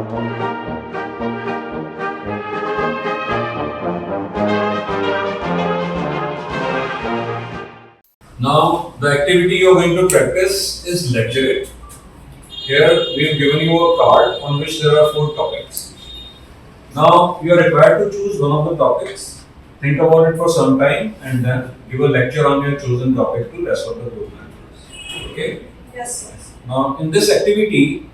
Now, the activity you are going to practice is Lecturette. Here, we have given you a card on which there are 4 topics. Now, you are required to choose one of the topics, think about it for some time, and then give a lecture on your chosen topic to the rest of the group members. Okay? Yes. Now, in this activity,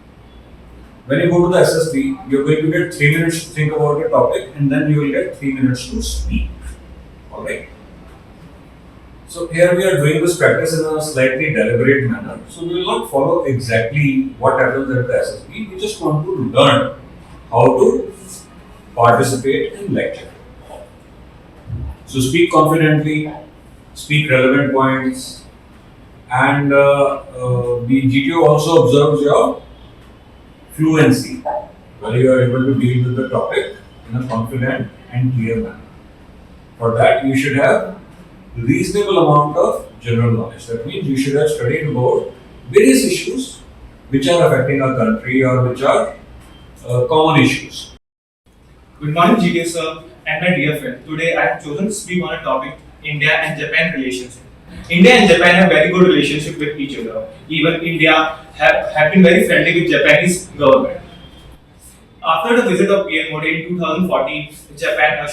when you go to the SSB, you are going to get 3 minutes to think about your topic, and then you will get 3 minutes to speak. Alright? So here we are doing this practice in a slightly deliberate manner. So we will not follow exactly what happens at the SSB. We just want to learn how to participate in lecture. So speak confidently, speak relevant points, and the GTO also observes your fluency, whether you are able to deal with the topic in a confident and clear manner. For that, you should have reasonable amount of general knowledge. That means you should have studied about various issues which are affecting our country or which are common issues. Good morning, GK sir and my dear friend. Today I have chosen to speak on a topic: India and Japan relationship. India and Japan have very good relationship with each other. Even India have been very friendly with Japanese government. After the visit of PM Modi in 2014, Japan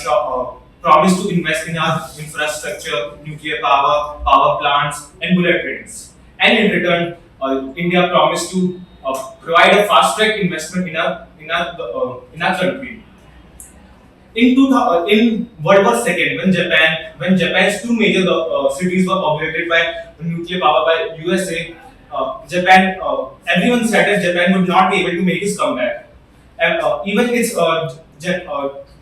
promised to invest in our infrastructure, nuclear power, power plants, and bullet trains. And in return, India promised to provide a fast-track investment in our country. In World War II, when Japan's 2 major cities were obliterated by nuclear power by USA, everyone said that Japan would not be able to make its comeback. And even its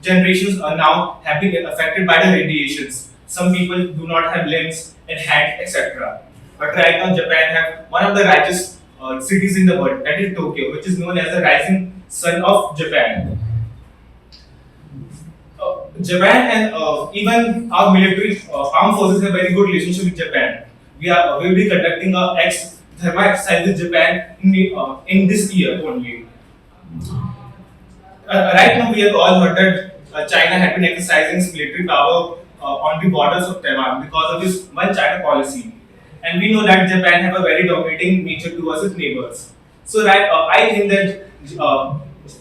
generations are now have been affected by the radiations. Some people do not have limbs and hands, etc. But right now, Japan have one of the richest cities in the world, that is Tokyo, which is known as the rising sun of Japan. Japan and even our military armed forces have very good relationship with Japan. We will be conducting a thermal exercise with Japan in this year only. Right now, we have all heard that China had been exercising its military power on the borders of Taiwan because of its One China policy. And we know that Japan have a very dominating nature towards its neighbors. So I think that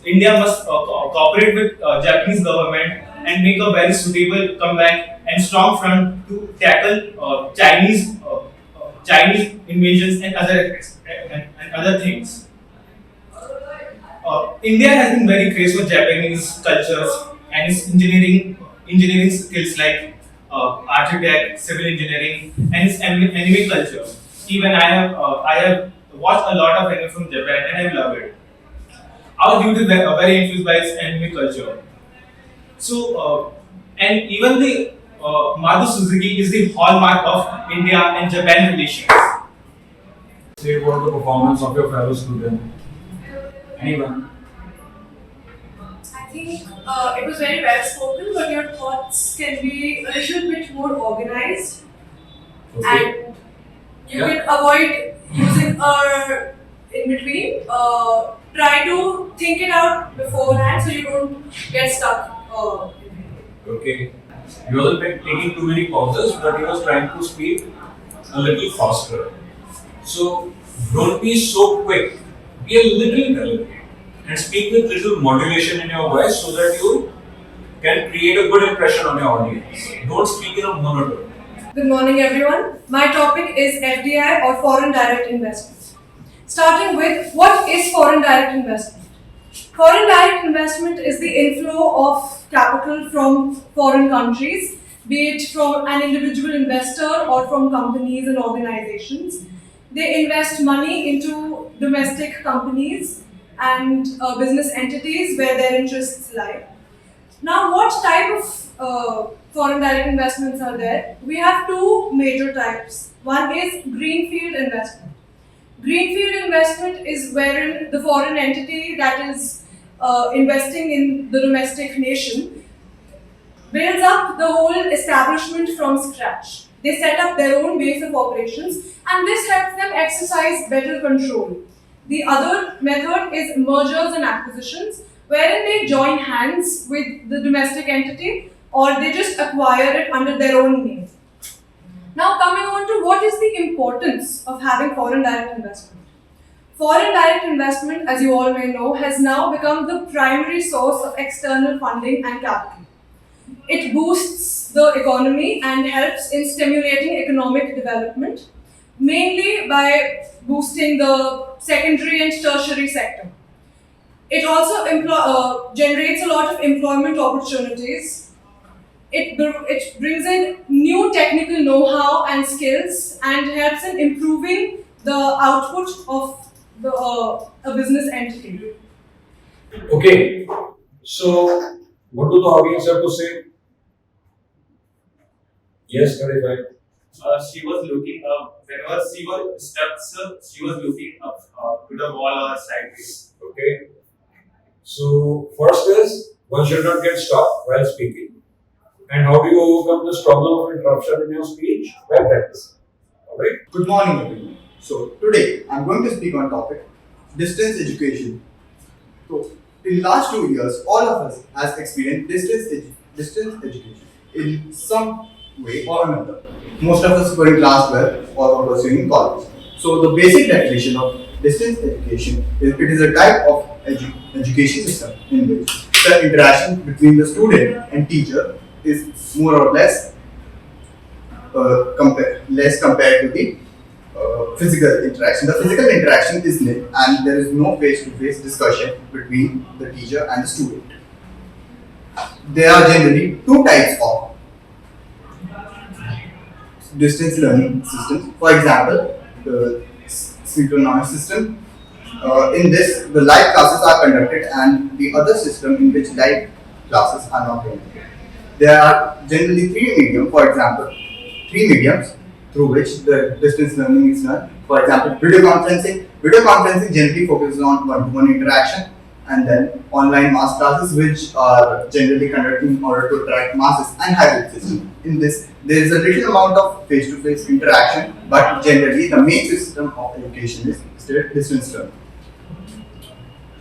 India must cooperate with Japanese government and make a very suitable comeback and strong front to tackle Chinese invasions and other things. India has been very crazy for Japanese cultures and its engineering skills like architect, civil engineering, and its anime culture. Even I have watched a lot of anime from Japan and I love it. Our youth is very influenced by its anime culture. So, and even the Maruti Suzuki is the hallmark of India and Japan relations. Say about the performance of your fellow student. Anyone? I think it was very well spoken, but your thoughts can be a little bit more organized. Okay. And you can avoid using in between. Try to think it out beforehand so you don't get stuck. Okay. He wasn't taking too many pauses, but he was trying to speak a little faster. So don't be so quick. Be a little deliberate and speak with little modulation in your voice so that you can create a good impression on your audience. Don't speak in a monotone. Good morning, everyone. My topic is FDI or foreign direct investment. Starting with, what is foreign direct investment? Foreign direct investment is the inflow of capital from foreign countries, be it from an individual investor or from companies and organizations. They invest money into domestic companies and business entities where their interests lie. Now, what type of foreign direct investments are there? We have 2 major types. One is greenfield investment. Greenfield investment is wherein the foreign entity that is investing in the domestic nation builds up the whole establishment from scratch. They set up their own base of operations and this helps them exercise better control. The other method is mergers and acquisitions, wherein they join hands with the domestic entity or they just acquire it under their own name. Now coming on to what is the importance of having foreign direct investment. Foreign direct investment, as you all may know, has now become the primary source of external funding and capital. It boosts the economy and helps in stimulating economic development, mainly by boosting the secondary and tertiary sector. It also generates a lot of employment opportunities. It brings in new technical know-how and skills and helps in improving the output of a business entity. Okay, so what do the audience have to say? Yes, clarify. She was looking up. Whenever she was stuck, she was looking up to the wall or sideways. Okay. So first is one should not get stopped while speaking. And how do you overcome this problem of interruption in your speech? By practice. Alright? Good morning, everyone. So today I'm going to speak on topic distance education. So in last 2 years, all of us has experienced distance education in some way or another. Most of us were in class 12 or pursuing college. So the basic definition of distance education is it is a type of education system in which the interaction between the student and teacher is more or less less compared to the physical interaction. The physical interaction is nil and there is no face-to-face discussion between the teacher and the student. There are generally two types of distance learning systems. For example, the synchronous system. In this, the live classes are conducted and the other system in which live classes are not conducted. There are generally three mediums through which the distance learning is done. For example, video conferencing. Video conferencing generally focuses on one-to-one interaction, and then online mass classes, which are generally conducted in order to attract masses, and hybrid system. In this, there is a little amount of face-to-face interaction, but generally the main system of education is still distance learning.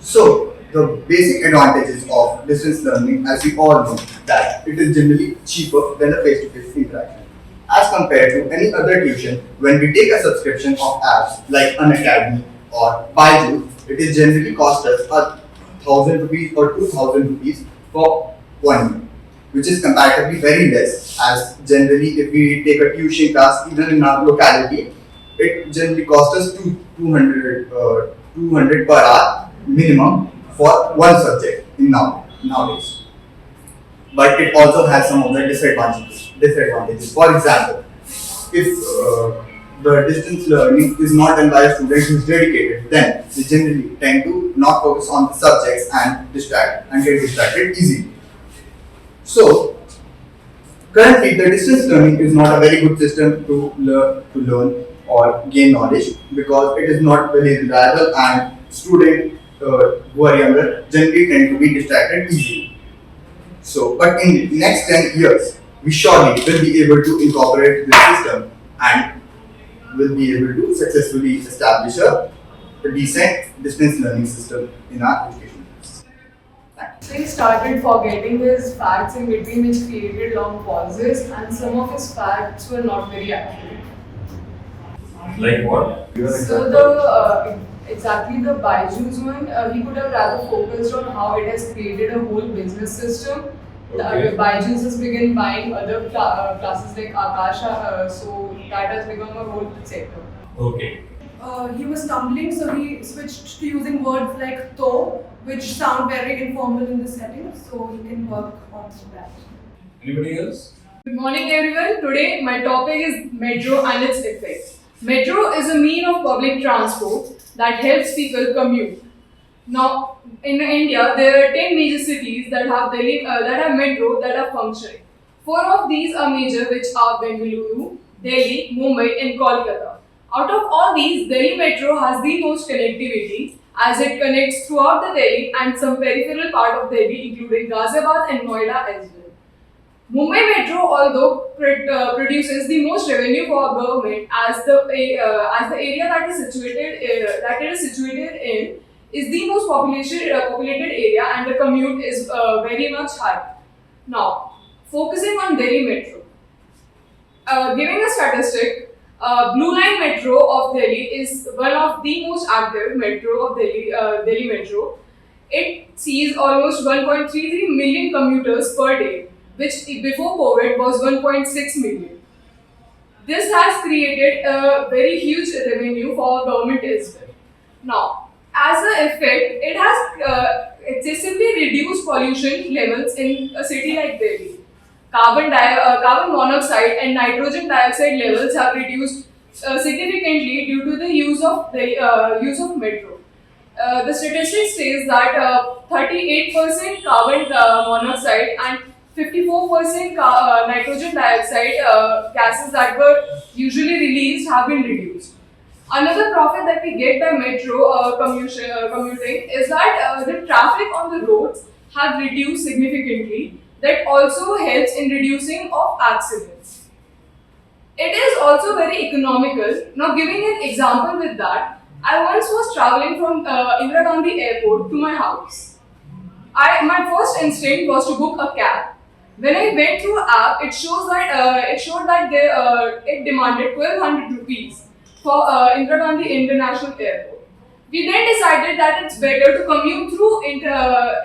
So, the basic advantages of distance learning, as we all know, that it is generally cheaper than the face-to-face interaction. As compared to any other tuition, when we take a subscription of apps like Unacademy or Byju's, it is generally cost us 1,000 rupees or 2,000 rupees for 1 year, which is comparatively very less. As generally, if we take a tuition class even in our locality, it generally costs us 200 per hour minimum for one subject in nowadays. But it also has some of the disadvantages. For example, if the distance learning is not done by a student who is dedicated, then they generally tend to not focus on the subjects and get distracted easily. So, currently the distance learning is not a very good system to learn or gain knowledge because it is not very reliable and students who are younger generally tend to be distracted easily. So, but in the next 10 years, we surely will be able to incorporate this system and will be able to successfully establish a decent distance learning system in our education system. So he started forgetting his facts in between, which created long pauses, and some of his facts were not very accurate. Like what? So the exactly the Byju's one, he could have rather focused on how it has created a whole business system. Okay. Byju's has begun buying other classes like Akasha, so that has become a whole sector. Okay. He was stumbling, so he switched to using words like to, which sound very informal in the setting, so he can work on that. Anybody else? Good morning, everyone. Today, my topic is metro and its effects. Metro is a mean of public transport that helps people commute. Now, in India, there are 10 major cities that have metro that are functioning. 4 of these are major, which are Bengaluru, Delhi, Mumbai, and Kolkata. Out of all these, Delhi Metro has the most connectivity as it connects throughout the Delhi and some peripheral part of Delhi, including Ghaziabad and Noida as well. Mumbai Metro, although produces the most revenue for government, as the area that it is situated in is the most populated area, and the commute is very much high. Now, focusing on Delhi Metro, giving a statistic, Blue Line Metro of Delhi is one of the most active metro of Delhi. Delhi Metro. It sees almost 1.33 million commuters per day, which before COVID was 1.6 million. This has created a very huge revenue for government as well. Now, as an effect, it has excessively reduced pollution levels in a city like Delhi. Carbon monoxide and nitrogen dioxide levels have reduced significantly due to the use of metro. The statistics says that 38% carbon monoxide and 54% nitrogen dioxide gases that were usually released have been reduced. Another profit that we get by metro commuting is that the traffic on the roads have reduced significantly. That also helps in reducing of accidents. It is also very economical. Now, giving an example with that, I once was traveling from Indira Gandhi Airport to my house. My first instinct was to book a cab. When I went through the app, it showed that it demanded 1,200 rupees for Indira Gandhi International Airport. We then decided that it's better to commute through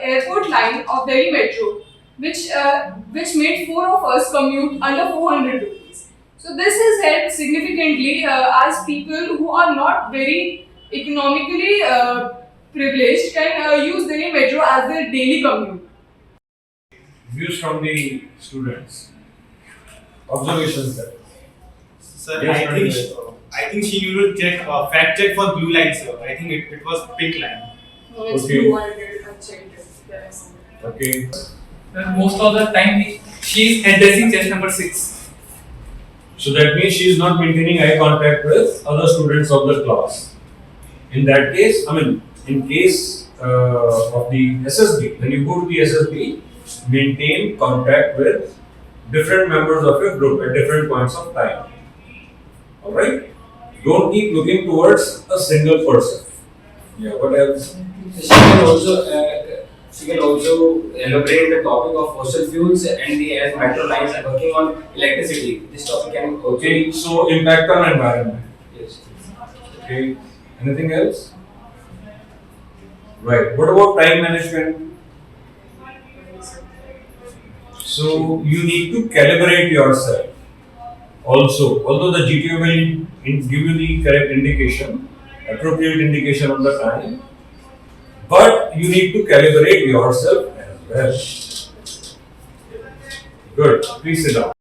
airport line of Delhi Metro, which made four of us commute under 400 rupees. So this has helped significantly as people who are not very economically privileged can use Delhi Metro as their daily commute. Views from the students. Observations there. Sir, Yes, I think she will check fact check for blue line, sir. I think it was pink line. No, it's Okay. blue. I checked it. Yes. Okay. Most of the time she is addressing just number 6. So that means she is not maintaining eye contact with other students of the class. In that case, in case of the SSB, when you go to the SSB, maintain contact with different members of your group at different points of time. Alright? Don't keep looking towards a single person. Yeah, what else? She can also elaborate the topic of fossil fuels and the as metro lines are working on electricity. This topic can also Okay, so impact on environment. yes. Okay, anything else? Right, what about time management? So you need to calibrate yourself. Also, although the GTO will give you the correct indication, appropriate indication of the time, but you need to calibrate yourself as well. Good, please sit down.